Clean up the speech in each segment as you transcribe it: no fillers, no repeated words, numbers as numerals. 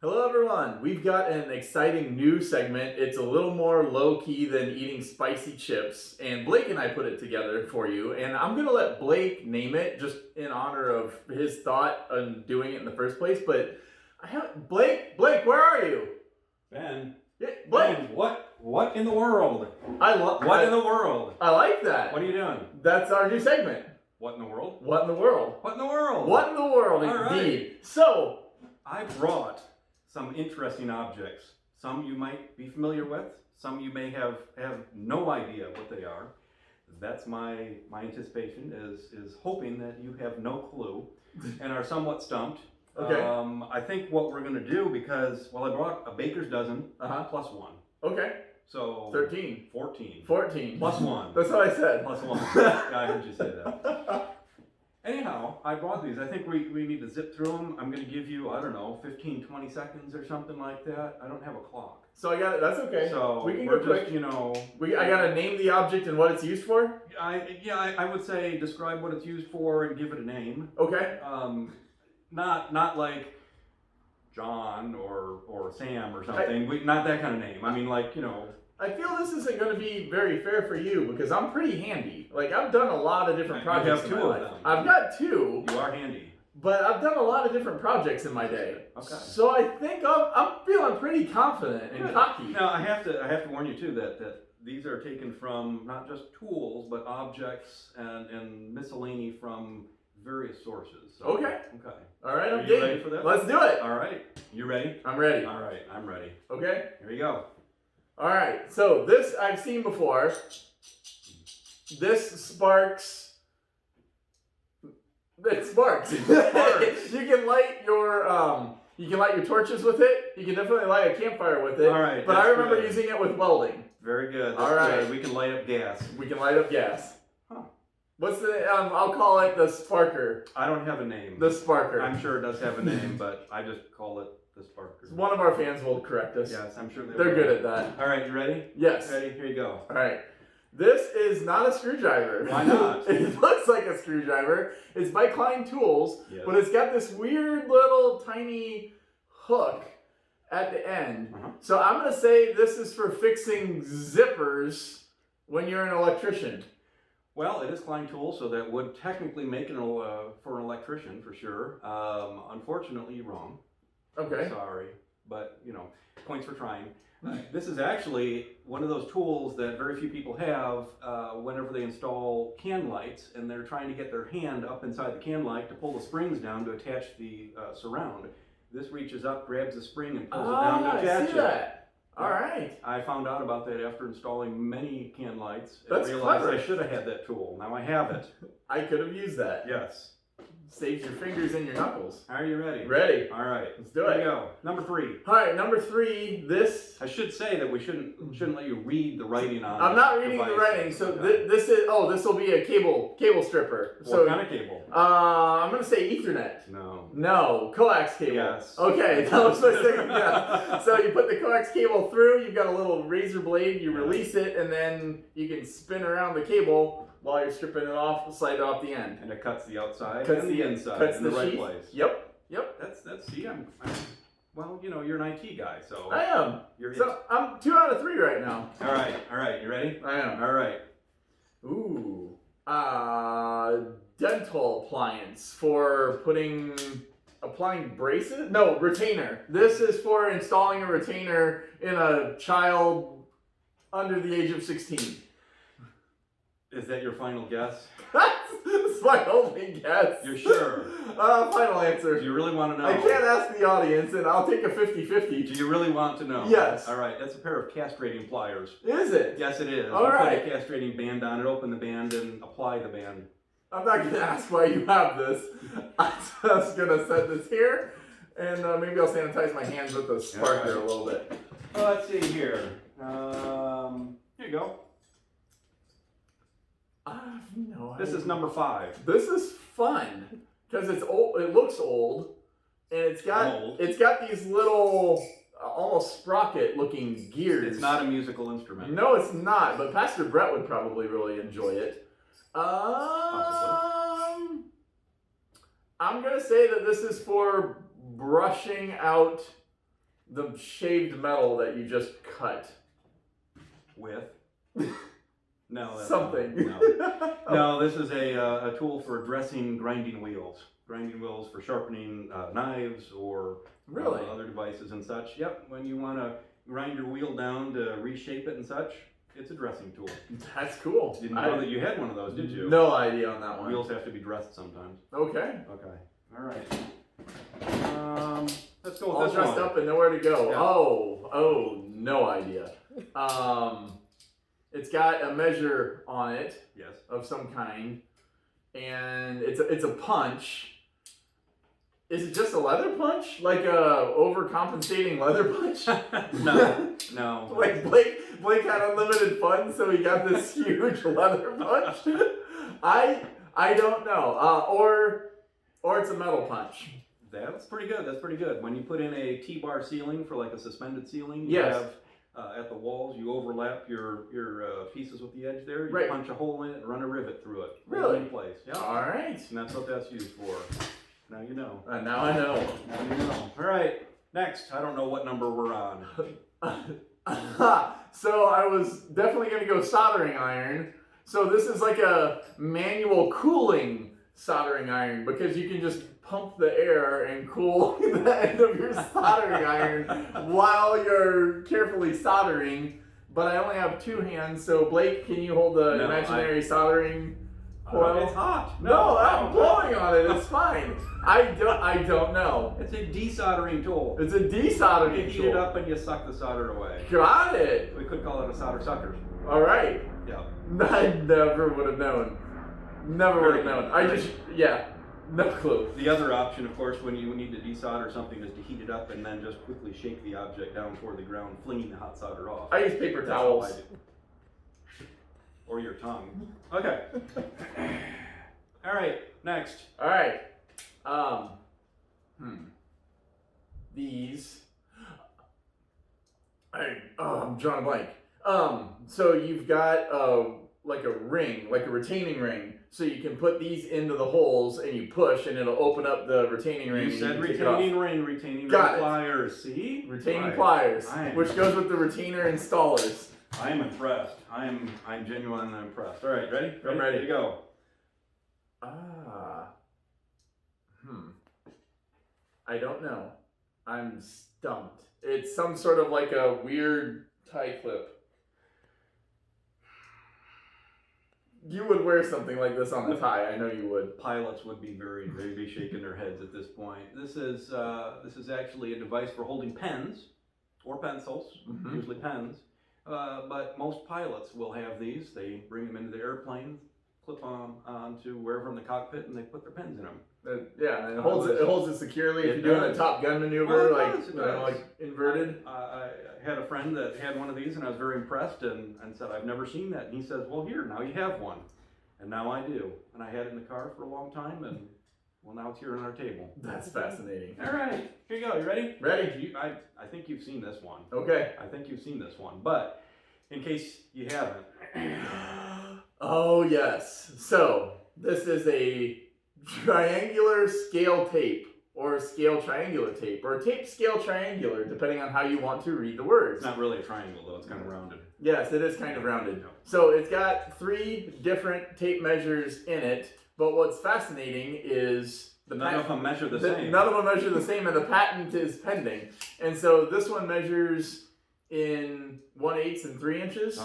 Hello everyone, we've got an exciting new segment. It's a little more low-key than eating spicy chips, and Blake and I put it together for you, and I'm gonna let Blake name it just in honor of his thought on doing it in the first place, but Blake, where are you? Ben. Yeah, Blake! Ben, what in the world? What in the world? I like that. What are you doing? That's our new segment. What in the world? What in the world? What in the world? What in the world, All indeed. right. So, I brought some interesting objects. Some you might be familiar with. Some you may have no idea what they are. That's my anticipation is hoping that you have no clue and are somewhat stumped. Okay. I think what we're going to do, because, well, I brought a baker's dozen plus one. Okay. So 13. 14. 14. Plus one. That's what I said. Plus one. Yeah, I heard you say that. Anyhow, I brought these. I think we need to zip through them. I'm going to give you, I don't know, 15, 20 seconds or something like that. I don't have a clock. So I got it. That's okay. So we can we're go quick. just, you know. I got to name the object and what it's used for? I would say describe what it's used for and give it a name. Okay. Not like John or Sam or something. Not that kind of name. I mean, like, you know. I feel this isn't going to be very fair for you because I'm pretty handy. Like, I've done a lot of different projects You have in two my of life. them. I've got two. You are handy. But I've done a lot of different projects in my day. Okay. So I think I'm feeling pretty confident and cocky. Now, I have to warn you, too, that these are taken from not just tools, but objects and miscellany from various sources. So, Okay. Okay. All right, Are I'm you game. ready for this? Let's do it. All right. You ready? I'm ready. All right. I'm ready. Okay. Here you go. All right. So this I've seen before. This sparks. It sparks. You can light your torches with it. You can definitely light a campfire with it. All right. But I remember using it with welding. Very good. All right. Good. We can light up gas. We can light up gas. Huh. What's the? I'll call it the sparker. I don't have a name. The sparker. I'm sure it does have a name, but I just call it the sparker. One of our fans will correct us. Yes, I'm sure They're good at that. All right. You ready? Yes. Ready? Here you go. All right. This is not a screwdriver. Why not? It looks like a screwdriver. It's by Klein Tools, Yes. but it's got this weird little tiny hook at the end. So I'm going to say this is for fixing zippers when you're an electrician. Well, it is Klein Tools, so that would technically make it for an electrician for sure. Unfortunately, you're wrong. Okay. Sorry, but you know, points for trying. This is actually one of those tools that very few people have whenever they install can lights and they're trying to get their hand up inside the can light to pull the springs down to attach the surround. This reaches up, grabs the spring, and pulls it down to attach I see that. All right. I found out about that after installing many can lights and That's realized clever. I should have had that tool. Now I have it. I could have used that. Yes. Saves your fingers and your knuckles. Are you ready? Ready. All right. Let's do Here it. we go. Number 3. All right, number 3, this. I should say that we shouldn't let you read the writing on. I'm not reading the writing, so this will be a cable stripper. What kind of cable? I'm gonna say Ethernet. No. No, coax cable. Yes. Okay, that was my second guess. So you put the coax cable through. You've got a little razor blade. You release it, and then you can spin around the cable while you're stripping it off, slide it off the end. And it cuts the outside Cuts and the inside cuts in the right sheath. place. Yep. That's see, I'm well, you know, you're an IT guy, so I am. you're So I'm 2 out of 3 right now. All right, you ready? I am. All right. Ooh. Dental appliance for applying braces? No, retainer. This is for installing a retainer in a child under the age of 16. Is that your final guess? That's my only guess. You're sure? Final answer. Do you really want to know? I can't ask the audience, and I'll take a 50-50. Do you really want to know? Yes. All right, that's a pair of castrating pliers. Is it? Yes, it is. All you right. put a castrating band on it, open the band, and apply the band. I'm not going to ask why you have this. I'm just going to set this here, and maybe I'll sanitize my hands with the sparkler a little bit. Well, let's see here. Here you go. No, This is number 5. This is fun because it's old. It looks old, and it's got these little almost sprocket looking gears. It's not a musical instrument. No, it's not. But Pastor Brett would probably really enjoy it. I'm gonna say that this is for brushing out the shaved metal that you just cut. With? No, that's Something. Not, no, this is a tool for dressing grinding wheels. Grinding wheels for sharpening knives or Really? Other devices and such. Yep, when you want to grind your wheel down to reshape it and such, it's a dressing tool. That's cool. Didn't know that you had one of those, did you? No idea on that one. Wheels have to be dressed sometimes. Okay. Okay. All right. Let's go with All this dressed one. up and nowhere to go. Yeah. Oh, no idea. It's got a measure on it. Yes. Of some kind, and it's a punch. Is it just a leather punch? Like a overcompensating leather punch? No. Like Blake had unlimited funds, so he got this huge leather punch. I don't know. Or it's a metal punch. That's pretty good. That's pretty good. When you put in a T-bar ceiling for like a suspended ceiling, you Yes. have at the walls, you overlap your pieces with the edge there. You Right. punch a hole in it and run a rivet through it. Really? In place. Yeah. All right. And that's what that's used for. Now you know. Now I know. Now you know. All right. Next. I don't know what number we're on. So I was definitely going to go soldering iron. So this is like a manual cooling soldering iron because you can just pump the air and cool the end of your soldering iron while you're carefully soldering. But I only have two hands, so Blake, can you hold the imaginary soldering coil? It's hot. No, I'm blowing on it. It's fine. I don't know. It's a desoldering tool. It's a desoldering You heat tool. it up and you suck the solder away. Got it. We could call it a solder sucker. All right. Yeah. I never would have known. Never would have known. No clue. The other option, of course, when you need to desolder something is to heat it up and then just quickly shake the object down toward the ground, flinging the hot solder off. I use paper That's how I towels. do. Or your tongue. Okay. All right, next. All right. These. I'm drawing a blank. So you've got like a ring, like a retaining ring. So you can put these into the holes and you push and it'll open up the retaining ring. You said take it off. retaining Got ring it. pliers. See? Retaining Right. pliers, Fine. which goes with the retainer installers. I am impressed. I'm genuinely impressed. All right, ready? I'm ready. To go. I don't know. I'm stumped. It's some sort of like a weird tie clip. You would wear something like this on a tie. I know you would. Pilots would be very shaking their heads at this point. This is actually a device for holding pens or pencils, usually pens. But most pilots will have these. They bring them into the airplane, clip them onto wherever in the cockpit, and they put their pens in them. Yeah, and it holds it securely if you're doing a Top Gun maneuver, like inverted. I had a friend that had one of these, and I was very impressed, and said, "I've never seen that." And he says, "Well, here, now you have one," and now I do. And I had it in the car for a long time, and well, now it's here on our table. That's fascinating. All right, here you go. You ready? Ready. I think you've seen this one. Okay. I think you've seen this one, but in case you haven't. Oh yes. So this is a triangular scale tape, or scale triangular tape, or tape scale triangular, depending on how you want to read the words. It's not really a triangle though, it's kind of rounded. Yes, it is kind of rounded. Yeah. So it's got 3 different tape measures in it, but what's fascinating is None of them measure the same. None of them measure the same, and the patent is pending. And so this one measures in 1/8 and 3 inches.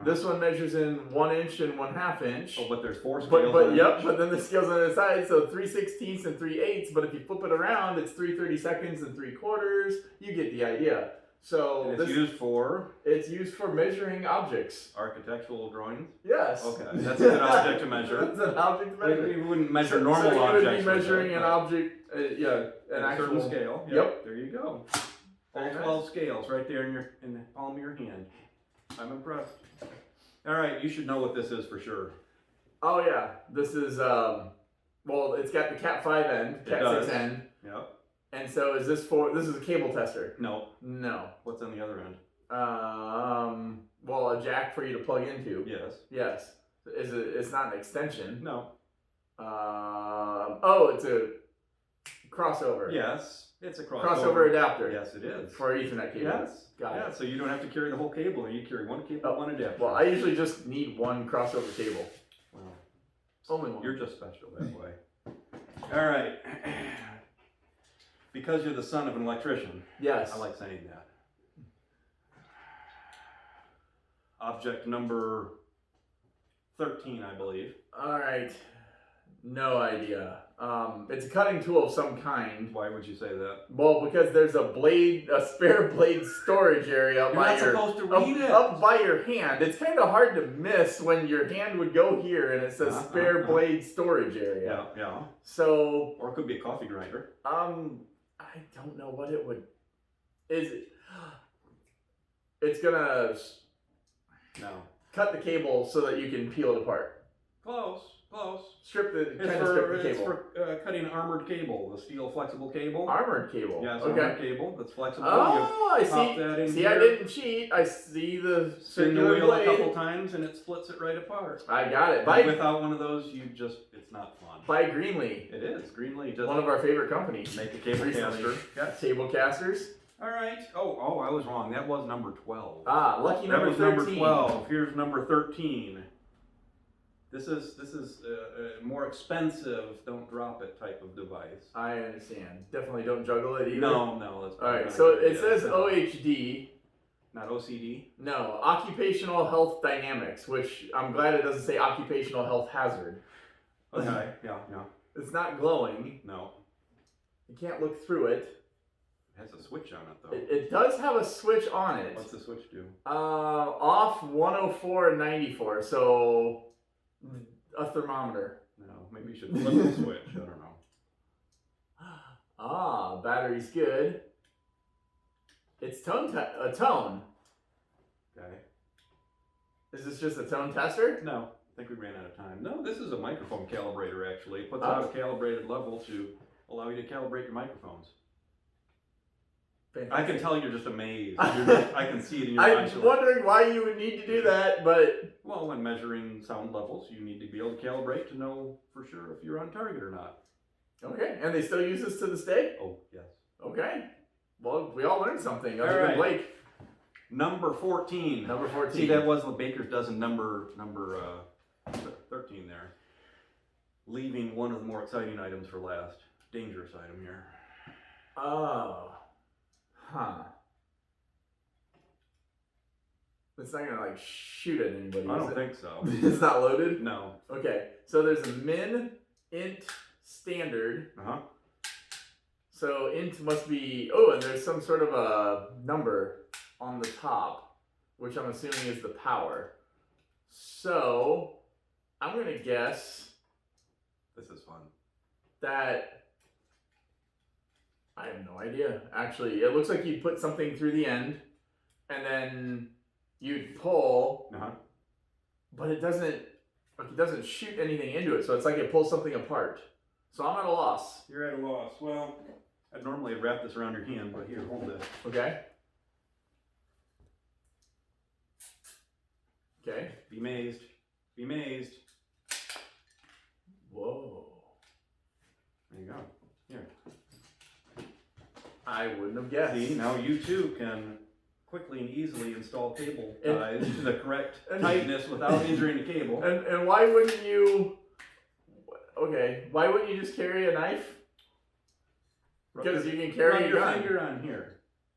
This one measures in 1 inch and 1/2 inch. Oh, but there's 4 scales. But then the scales on the side, so 3/16 and 3/8. But if you flip it around, it's 3/32 and 3/4. You get the idea. So and it's used for measuring objects. Architectural drawings. Yes. Okay, that's a good object to measure. That's an object to measure. We wouldn't measure normal objects. So you would be measuring an object, an actual actual scale. Yep. There you go. All Very 12 scales right there in the palm of your hand. I'm impressed. All right, you should know what this is for sure. Oh yeah, this is it's got the Cat 5 end, Cat 6 end. Yep. And so this is a cable tester? No. No. What's on the other end? A jack for you to plug into. Yes. Yes. It's not an extension. No. It's a crossover. Yes, it's a Crossover adapter. Yes, it is. For Ethernet cable. Yes. Got yeah, it. so you don't have to carry the whole cable. You carry one cable, one adapter. Well, I usually just need one crossover cable. Well, only one. You're just special that way. All right. Because you're the son of an electrician. Yes. I like saying that. Object number 13, I believe. All right. No idea. It's a cutting tool of some kind. Why would you say that? Well, because there's a spare blade storage area You're not supposed to read it. Up by your hand. It's kind of hard to miss when your hand would go here and it says spare blade storage area. Yeah, yeah. So, or it could be a coffee grinder. I don't know what it would. Is it? It's gonna cut the cable so that you can peel it apart. Close. Strip the It's cable. for cutting armored cable, the steel flexible cable. Armored cable. Yeah, it's okay. armored cable that's flexible. Oh, I see. That in see, here, I didn't cheat. I see the spin the circular wheel blade. a couple times and it splits it right apart. I got it. Without one of those, it's not fun. By Greenlee. It is. Greenlee does one of our favorite companies. Make a cable caster. Yeah, table casters. All right. Oh, I was wrong. That was number 12. Ah, lucky number 13. That was number 12. Here's number 13. This is more expensive, don't drop it type of device. I understand. Definitely don't juggle it either. No, that's all right. So it says OHD. Not OCD? No, Occupational Health Dynamics, which I'm glad it doesn't say Occupational Health Hazard. Okay, yeah. It's not glowing. No. You can't look through it. It has a switch on it, though. It does have a switch on it. What's the switch do? Off 104 and 94, so a thermometer. No, maybe you should flip the switch. I don't know. Ah, battery's good. It's a tone. Okay. Is this just a tone tester? No, I think we ran out of time. No, this is a microphone calibrator, actually. It puts out a calibrated level to allow you to calibrate your microphones. Fantastic. I can tell you're just amazed. I can see it in your eyes. I'm wondering why you would need to do that, but... Well, when measuring sound levels, you need to be able to calibrate to know for sure if you're on target or not. Okay, and they still use this to this day? Oh, yes. Okay. Well, we all learned something. All right. Blake. Number 14. Number 14. See, that was the baker's dozen number 13 there. Leaving one of the more exciting items for last. Dangerous item here. Oh. Huh. It's not gonna like shoot at anybody. I don't think so. It's not loaded? No. Okay. So there's a min, int, standard. Uh-huh. So int must be, oh, and there's some sort of a number on the top, which I'm assuming is the power. So I'm gonna guess. This is fun. That I have no idea. Actually, it looks like you'd put something through the end, and then you'd pull, but it doesn't shoot anything into it. So it's like it pulls something apart. So I'm at a loss. You're at a loss. Well, I'd normally wrap this around your hand, but here, hold it. Okay. Okay. Be mazed. Be mazed. Whoa. There you go. Here. I wouldn't have guessed. See, now you too can quickly and easily install cable ties to the correct tightness without injuring the cable. And why wouldn't you? Okay, why wouldn't you just carry a knife? Because you can carry your gun. finger on here.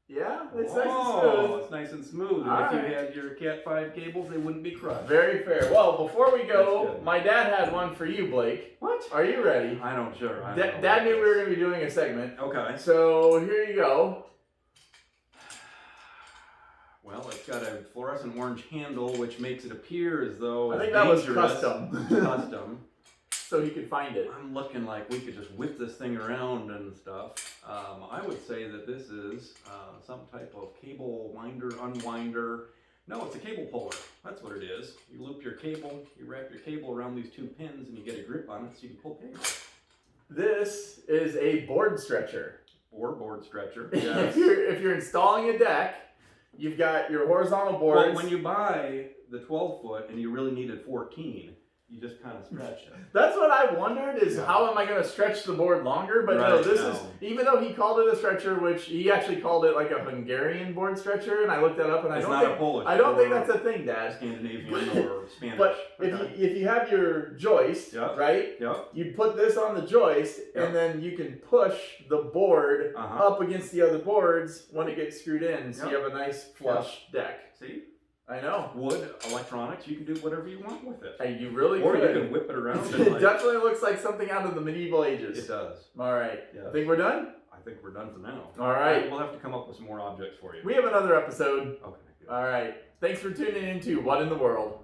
Yeah, it's nice and smooth. It's nice and smooth. And if you had your Cat 5 cables, they wouldn't be crushed. Very fair. Well, before we go, my dad had one for you, Blake. What? Are you ready? Dad knew we were going to be doing a segment. Okay. So here you go. Well, it's got a fluorescent orange handle, which makes it appear as though I think it's that was dangerous. custom. Custom. So he could find it. I'm looking like we could just whip this thing around and stuff. I would say that this is some type of cable winder, unwinder. No, it's a cable puller. That's what it is. You loop your cable, you wrap your cable around these two pins, and you get a grip on it so you can pull cable. This is a board stretcher. Or board stretcher. Yes. if you're installing a deck, you've got your horizontal boards. Well, when you buy the 12 foot and you really needed 14, you just kind of stretch it. That's what I wondered is how am I going to stretch the board longer? But no, this is, even though he called it a stretcher, which he actually called it like a Hungarian board stretcher, and I looked that up, and I don't think that's a thing, Dad. Scandinavian or Spanish. But if you have your joist, right? Yep. You put this on the joist, and then you can push the board up against the other boards when it gets screwed in, so you have a nice flush deck. See? I know. Wood, electronics, you can do whatever you want with it. Hey, you really or could. You can whip it around. It definitely looks like something out of the medieval ages. It does. All right. Yes. I think we're done? I think we're done for now. All right. We'll have to come up with some more objects for you. We have another episode. Okay. Good. All right. Thanks for tuning in to What in the World.